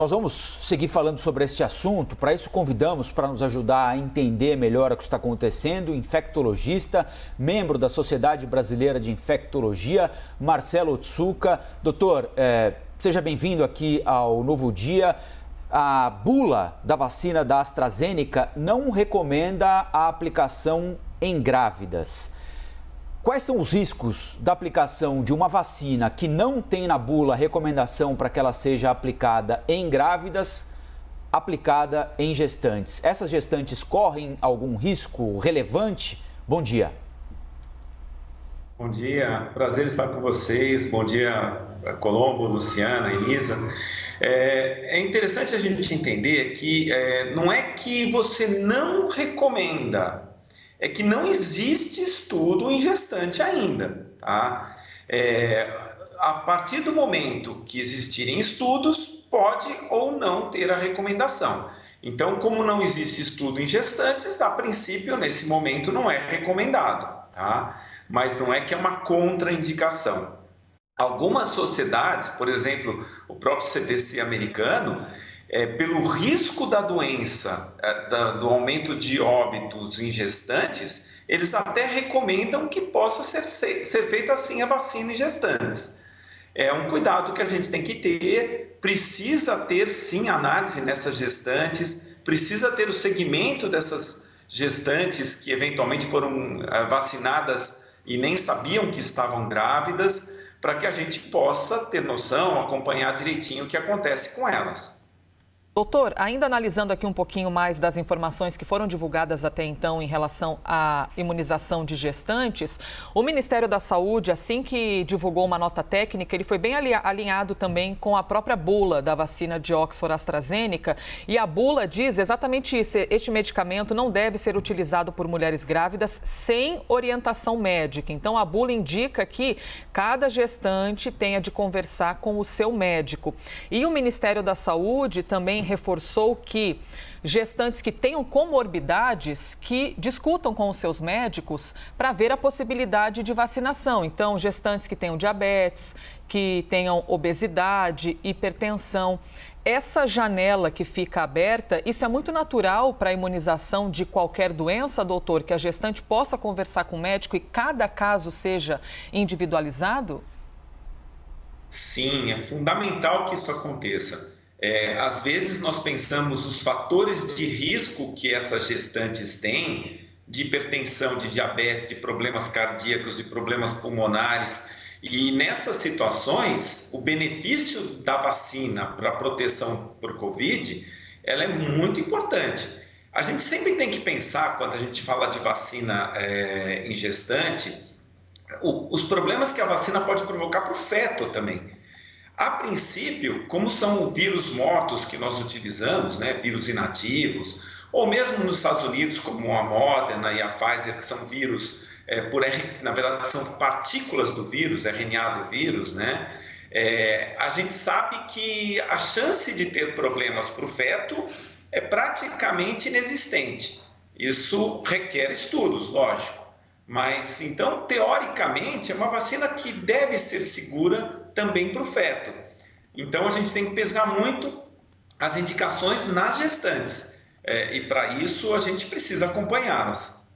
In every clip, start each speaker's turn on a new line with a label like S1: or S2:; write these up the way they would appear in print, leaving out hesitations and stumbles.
S1: Nós vamos seguir falando sobre este assunto. Para isso, convidamos para nos ajudar a entender melhor o que está acontecendo o infectologista, membro da Sociedade Brasileira de Infectologia, Marcelo Otsuka. Doutor, seja bem-vindo aqui ao Novo Dia. A bula da vacina da AstraZeneca não recomenda a aplicação em grávidas. Quais são os riscos da aplicação de uma vacina que não tem na bula recomendação para que ela seja aplicada em grávidas, aplicada em gestantes? Essas gestantes correm algum risco relevante? Bom dia.
S2: Bom dia, prazer estar com vocês. Bom dia, Colombo, Luciana, Elisa. É interessante a gente entender que não é que você não recomenda, é que não existe estudo em gestante ainda, tá? A partir do momento que existirem estudos, pode ou não ter a recomendação. Então, como não existe estudo em gestantes, a princípio, nesse momento, não é recomendado, tá? Mas não é que é uma contraindicação. Algumas sociedades, por exemplo, o próprio CDC americano, pelo risco da doença, do aumento de óbitos em gestantes, eles até recomendam que possa ser feita assim a vacina em gestantes. É um cuidado que a gente tem que ter, precisa ter sim análise nessas gestantes, precisa ter o segmento dessas gestantes que eventualmente foram vacinadas e nem sabiam que estavam grávidas, para que a gente possa ter noção, acompanhar direitinho o que acontece com elas.
S3: Doutor, ainda analisando aqui um pouquinho mais das informações que foram divulgadas até então em relação à imunização de gestantes, o Ministério da Saúde, assim que divulgou uma nota técnica, ele foi bem alinhado também com a própria bula da vacina de Oxford AstraZeneca, e a bula diz exatamente isso: este medicamento não deve ser utilizado por mulheres grávidas sem orientação médica. Então, a bula indica que cada gestante tenha de conversar com o seu médico. E o Ministério da Saúde também reforçou que gestantes que tenham comorbidades que discutam com os seus médicos para ver a possibilidade de vacinação. Então, gestantes que tenham diabetes, que tenham obesidade, hipertensão. Essa janela que fica aberta, isso é muito natural para a imunização de qualquer doença, doutor? Que a gestante possa conversar com o médico e cada caso seja individualizado?
S2: Sim, é fundamental que isso aconteça. Às vezes nós pensamos os fatores de risco que essas gestantes têm, de hipertensão, de diabetes, de problemas cardíacos, de problemas pulmonares, e nessas situações o benefício da vacina para a proteção por Covid, ela é muito importante. A gente sempre tem que pensar, quando a gente fala de vacina em gestante, os problemas que a vacina pode provocar para o feto também. A princípio, como são vírus mortos que nós utilizamos, né, vírus inativos, ou mesmo nos Estados Unidos, como a Moderna e a Pfizer, que são vírus, na verdade são partículas do vírus, RNA do vírus, né? A gente sabe que a chance de ter problemas para o feto é praticamente inexistente. Isso requer estudos, lógico. Mas, então, teoricamente, é uma vacina que deve ser segura também para o feto. Então, a gente tem que pesar muito as indicações nas gestantes. E, para isso, a gente precisa acompanhá-las.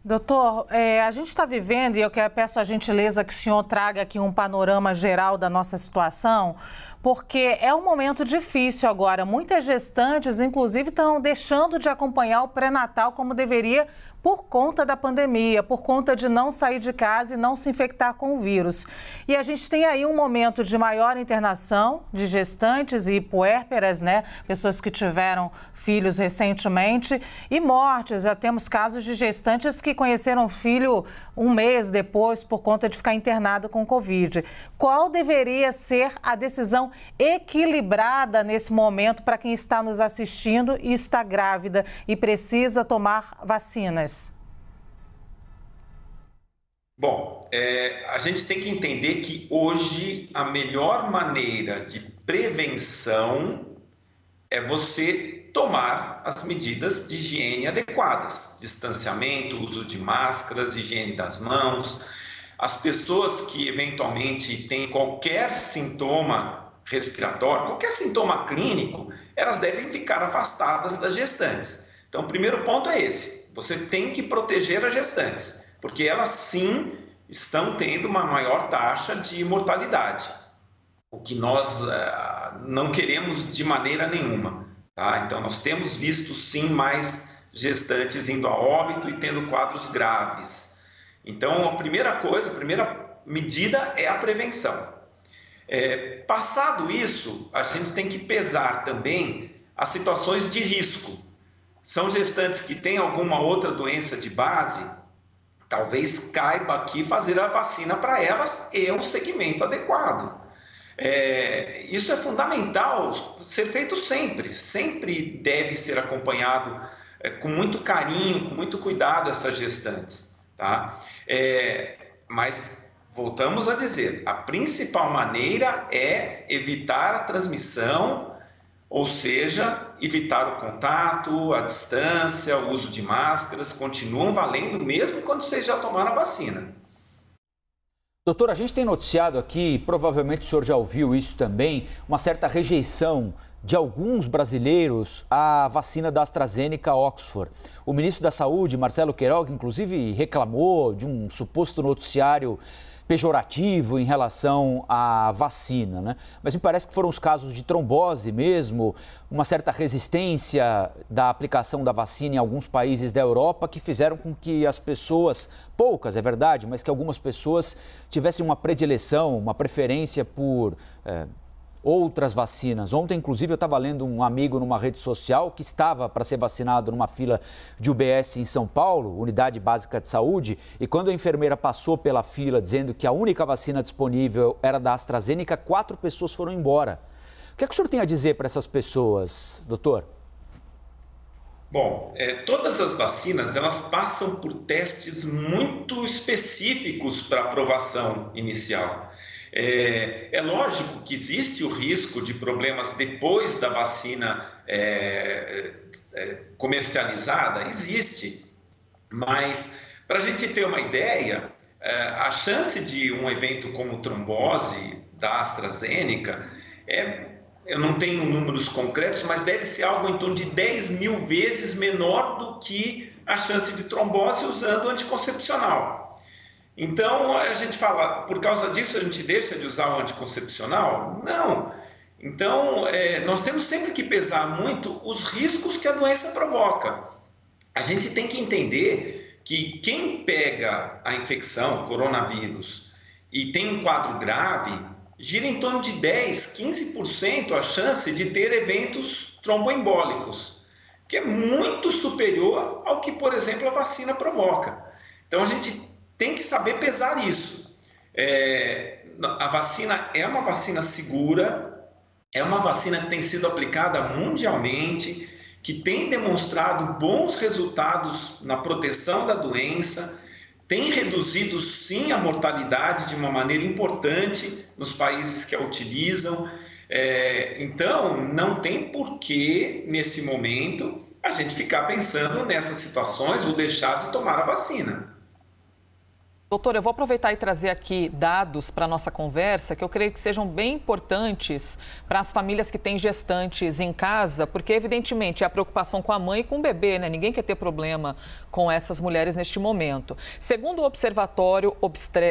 S4: Doutor, a gente está vivendo, e eu peço a gentileza que o senhor traga aqui um panorama geral da nossa situação, porque é um momento difícil agora. Muitas gestantes, inclusive, estão deixando de acompanhar o pré-natal como deveria por conta da pandemia, por conta de não sair de casa e não se infectar com o vírus. E a gente tem aí um momento de maior internação de gestantes e puérperas, né? Pessoas que tiveram filhos recentemente, e mortes. Já temos casos de gestantes que conheceram filho um mês depois por conta de ficar internado com Covid. Qual deveria ser a decisão equilibrada nesse momento para quem está nos assistindo e está grávida e precisa tomar vacinas?
S2: Bom, a gente tem que entender que hoje a melhor maneira de prevenção é você tomar as medidas de higiene adequadas, distanciamento, uso de máscaras, higiene das mãos. As pessoas que eventualmente têm qualquer sintoma respiratório, qualquer sintoma clínico, elas devem ficar afastadas das gestantes. Então, o primeiro ponto é esse: você tem que proteger as gestantes, porque elas sim estão tendo uma maior taxa de mortalidade, o que nós não queremos de maneira nenhuma. Tá? Então, nós temos visto sim mais gestantes indo a óbito e tendo quadros graves. Então, a primeira medida é a prevenção. Passado isso, a gente tem que pesar também as situações de risco. São gestantes que têm alguma outra doença de base, talvez caiba aqui fazer a vacina para elas e um segmento adequado. Isso é fundamental ser feito sempre deve ser acompanhado com muito carinho, com muito cuidado essas gestantes. Tá? Mas voltamos a dizer, a principal maneira é evitar a transmissão, ou seja, evitar o contato, a distância, o uso de máscaras, continuam valendo mesmo quando vocês já tomaram a vacina.
S1: Doutor, a gente tem noticiado aqui, provavelmente o senhor já ouviu isso também, uma certa rejeição de alguns brasileiros à vacina da AstraZeneca Oxford. O ministro da Saúde, Marcelo Queiroga, inclusive reclamou de um suposto noticiário pejorativo em relação à vacina, né? Mas me parece que foram os casos de trombose mesmo, uma certa resistência da aplicação da vacina em alguns países da Europa que fizeram com que as pessoas, poucas é verdade, mas que algumas pessoas tivessem uma predileção, uma preferência por outras vacinas. Ontem, inclusive, eu estava lendo um amigo numa rede social que estava para ser vacinado numa fila de UBS em São Paulo, Unidade Básica de Saúde, e quando a enfermeira passou pela fila dizendo que a única vacina disponível era da AstraZeneca, 4 pessoas foram embora. O que é que o senhor tem a dizer para essas pessoas, doutor?
S2: Bom, todas as vacinas, elas passam por testes muito específicos para aprovação inicial. É lógico que existe o risco de problemas depois da vacina comercializada, existe, mas para a gente ter uma ideia, a chance de um evento como trombose da AstraZeneca, eu não tenho números concretos, mas deve ser algo em torno de 10 mil vezes menor do que a chance de trombose usando anticoncepcional. Então, a gente fala, por causa disso a gente deixa de usar o anticoncepcional? Não. Então, nós temos sempre que pesar muito os riscos que a doença provoca. A gente tem que entender que quem pega a infecção, o coronavírus, e tem um quadro grave, gira em torno de 10, 15% a chance de ter eventos tromboembólicos, que é muito superior ao que, por exemplo, a vacina provoca. Então, a gente tem que saber pesar isso. A vacina é uma vacina segura, é uma vacina que tem sido aplicada mundialmente, que tem demonstrado bons resultados na proteção da doença, tem reduzido sim a mortalidade de uma maneira importante nos países que a utilizam. Então, não tem porquê, nesse momento, a gente ficar pensando nessas situações ou deixar de tomar a vacina.
S3: Doutor, eu vou aproveitar e trazer aqui dados para a nossa conversa que eu creio que sejam bem importantes para as famílias que têm gestantes em casa, porque evidentemente é a preocupação com a mãe e com o bebê, né? Ninguém quer ter problema com essas mulheres neste momento. Segundo o Observatório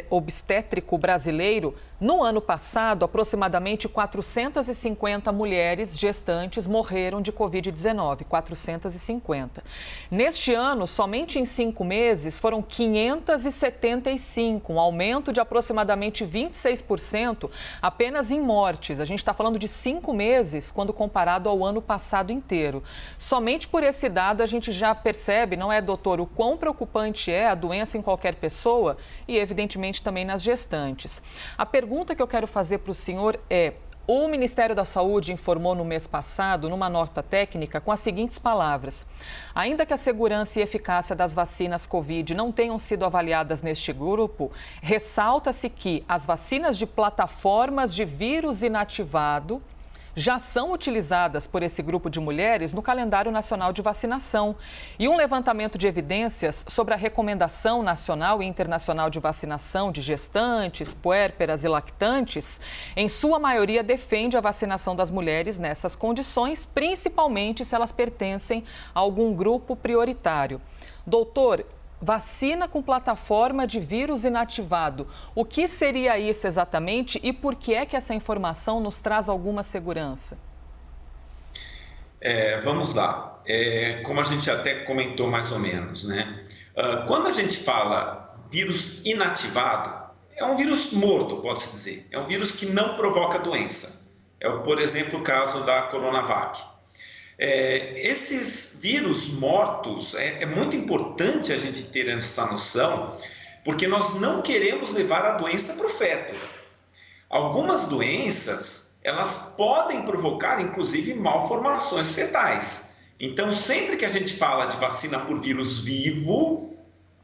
S3: Obstétrico Brasileiro, no ano passado, aproximadamente 450 mulheres gestantes morreram de Covid-19, 450. Neste ano, somente em 5 meses, foram 575, um aumento de aproximadamente 26% apenas em mortes. A gente está falando de 5 meses quando comparado ao ano passado inteiro. Somente por esse dado a gente já percebe, não é, doutor, o quão preocupante é a doença em qualquer pessoa e, evidentemente, também nas gestantes. A pergunta que eu quero fazer para o senhor é: o Ministério da Saúde informou no mês passado, numa nota técnica, com as seguintes palavras: ainda que a segurança e eficácia das vacinas Covid não tenham sido avaliadas neste grupo, ressalta-se que as vacinas de plataformas de vírus inativado já são utilizadas por esse grupo de mulheres no calendário nacional de vacinação. E um levantamento de evidências sobre a recomendação nacional e internacional de vacinação de gestantes, puérperas e lactantes, em sua maioria defende a vacinação das mulheres nessas condições, principalmente se elas pertencem a algum grupo prioritário. Doutor, vacina com plataforma de vírus inativado. O que seria isso exatamente e por que é que essa informação nos traz alguma segurança?
S2: Vamos lá. Como a gente até comentou mais ou menos, né? Quando a gente fala vírus inativado, é um vírus morto, pode-se dizer. É um vírus que não provoca doença. Por exemplo, o caso da Coronavac. Esses vírus mortos, é muito importante a gente ter essa noção, porque nós não queremos levar a doença para o feto. Algumas doenças, elas podem provocar, inclusive, malformações fetais. Então, sempre que a gente fala de vacina por vírus vivo,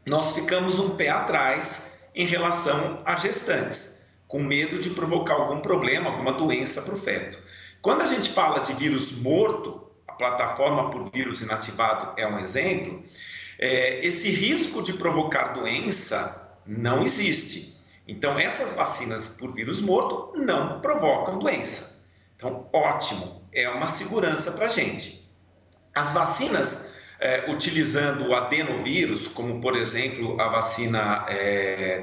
S2: nós ficamos um pé atrás em relação a gestantes, com medo de provocar algum problema, alguma doença para o feto. Quando a gente fala de vírus morto, a plataforma por vírus inativado é um exemplo, esse risco de provocar doença não existe. Então, essas vacinas por vírus morto não provocam doença. Então, ótimo, é uma segurança para a gente. As vacinas utilizando o adenovírus, como por exemplo a vacina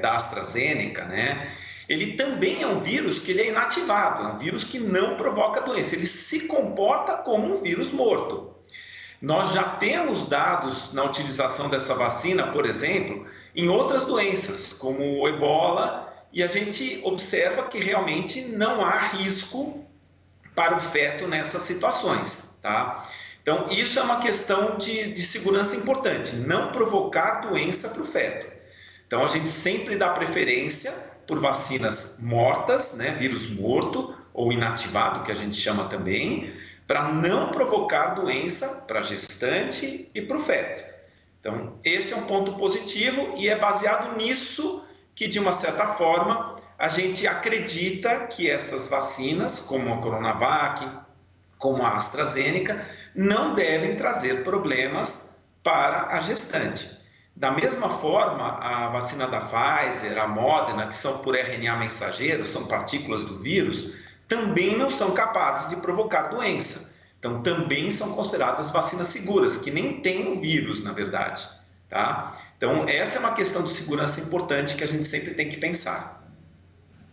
S2: da AstraZeneca, né? Ele também é um vírus que ele é inativado, é um vírus que não provoca doença, ele se comporta como um vírus morto. Nós já temos dados na utilização dessa vacina, por exemplo, em outras doenças, como o ebola, e a gente observa que realmente não há risco para o feto nessas situações, tá? Então, isso é uma questão de segurança importante, não provocar doença para o feto. Então, a gente sempre dá preferência por vacinas mortas, né, vírus morto ou inativado, que a gente chama também, para não provocar doença para a gestante e para o feto. Então, esse é um ponto positivo e é baseado nisso que, de uma certa forma, a gente acredita que essas vacinas, como a Coronavac, como a AstraZeneca, não devem trazer problemas para a gestante. Da mesma forma, a vacina da Pfizer, a Moderna, que são por RNA mensageiro, são partículas do vírus, também não são capazes de provocar doença. Então, também são consideradas vacinas seguras, que nem têm o vírus, na verdade. Tá? Então, essa é uma questão de segurança importante que a gente sempre tem que pensar.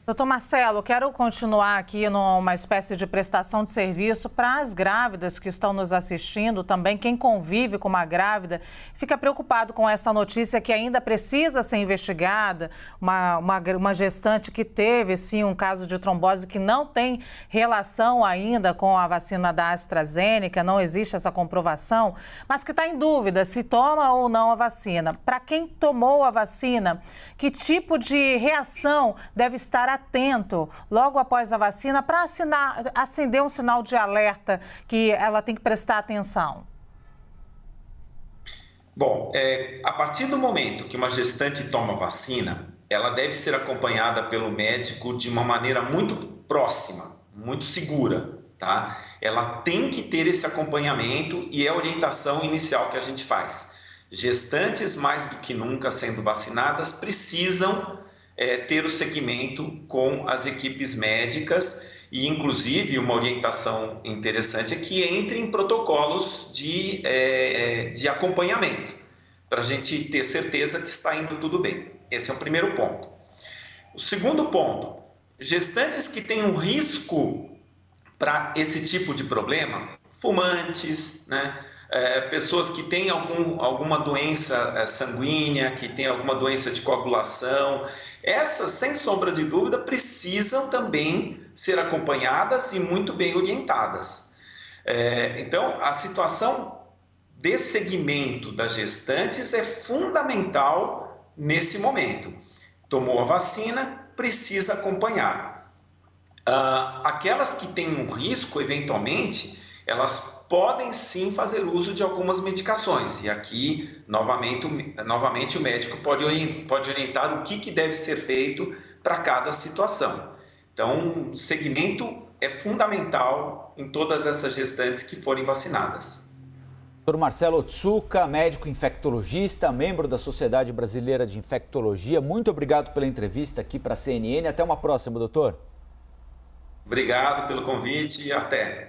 S4: Doutor Marcelo, quero continuar aqui numa espécie de prestação de serviço para as grávidas que estão nos assistindo, também quem convive com uma grávida, fica preocupado com essa notícia que ainda precisa ser investigada, uma gestante que teve, sim, um caso de trombose que não tem relação ainda com a vacina da AstraZeneca, não existe essa comprovação, mas que está em dúvida se toma ou não a vacina. Para quem tomou a vacina, que tipo de reação deve estar atento logo após a vacina para acender um sinal de alerta que ela tem que prestar atenção?
S2: Bom, a partir do momento que uma gestante toma vacina, ela deve ser acompanhada pelo médico de uma maneira muito próxima, muito segura, tá? Ela tem que ter esse acompanhamento e é a orientação inicial que a gente faz. Gestantes, mais do que nunca sendo vacinadas, precisam ter o segmento com as equipes médicas e, inclusive, uma orientação interessante é que entre em protocolos de acompanhamento, para a gente ter certeza que está indo tudo bem. Esse é o primeiro ponto. O segundo ponto, gestantes que têm um risco para esse tipo de problema, fumantes, né? Pessoas que têm alguma doença sanguínea, que têm alguma doença de coagulação, essas, sem sombra de dúvida, precisam também ser acompanhadas e muito bem orientadas. Então, a situação de segmento das gestantes é fundamental nesse momento. Tomou a vacina, precisa acompanhar. Aquelas que têm um risco, eventualmente, elas podem sim fazer uso de algumas medicações. E aqui, novamente o médico pode orientar o que deve ser feito para cada situação. Então, segmento é fundamental em todas essas gestantes que forem vacinadas.
S1: Dr. Marcelo Otsuka, médico infectologista, membro da Sociedade Brasileira de Infectologia, muito obrigado pela entrevista aqui para a CNN. Até uma próxima, doutor.
S2: Obrigado pelo convite e até.